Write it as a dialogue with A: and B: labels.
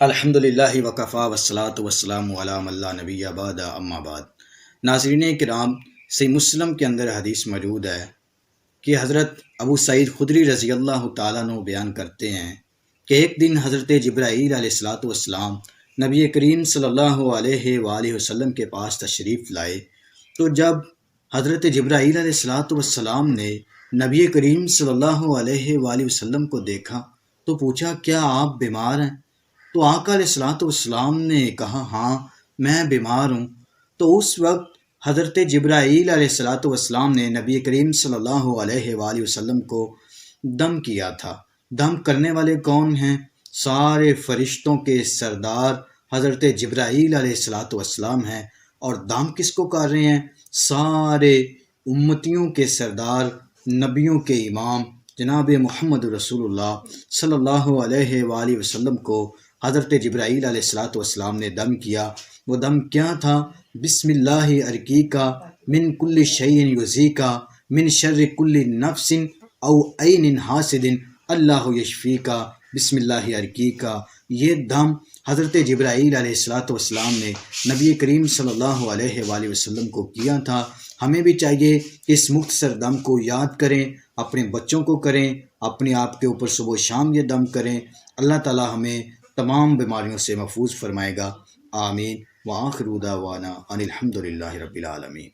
A: الحمدللہ وکفا والصلاۃ والسلام علی من لا نبی بعد اما بعد۔ ناظرین کرام، صحیح مسلم کے اندر حدیث موجود ہے کہ حضرت ابو سعید خدری رضی اللہ تعالیٰ عنہ بیان کرتے ہیں کہ ایک دن حضرت جبرائیل علیہ الصلاۃ والسلام نبی کریم صلی اللہ علیہ وآلہ وسلم کے پاس تشریف لائے، تو جب حضرت جبرائیل علیہ الصلاۃ والسلام نے نبی کریم صلی اللہ علیہ وآلہ وسلم کو دیکھا تو پوچھا، کیا آپ بیمار ہیں؟ تو آقا علیہ الصلاۃ والسلام نے کہا، ہاں میں بیمار ہوں۔ تو اس وقت حضرت جبرائیل علیہ الصلاۃ والسلام نے نبی کریم صلی اللہ علیہ وآلہ وسلم کو دم کیا تھا۔ دم کرنے والے کون ہیں؟ سارے فرشتوں کے سردار حضرت جبرائیل علیہ الصلاۃ والسلام ہیں۔ اور دم کس کو کر رہے ہیں؟ سارے امتیوں کے سردار، نبیوں کے امام جناب محمد رسول اللہ صلی اللہ علیہ وآلہ وسلم کو حضرت جبرائیل علیہ الصلاۃ والسلام نے دم کیا۔ وہ دم کیا تھا؟ بسم اللہ ارقیکا من کل شیء یؤذیکا من شر کل نفس او عین حاسد اللہ یشفیکا بسم اللہ ارقیکا۔ یہ دم حضرت جبرائیل علیہ الصلاۃ والسلام نے نبی کریم صلی اللہ علیہ وآلہ وسلم کو کیا تھا۔ ہمیں بھی چاہیے کہ اس مختصر دم کو یاد کریں، اپنے بچوں کو کریں، اپنے آپ کے اوپر صبح و شام یہ دم کریں۔ اللہ تعالی ہمیں تمام بیماریوں سے محفوظ فرمائے گا، آمین۔ وآخر دعوانا ان الحمد للہ رب العالمین۔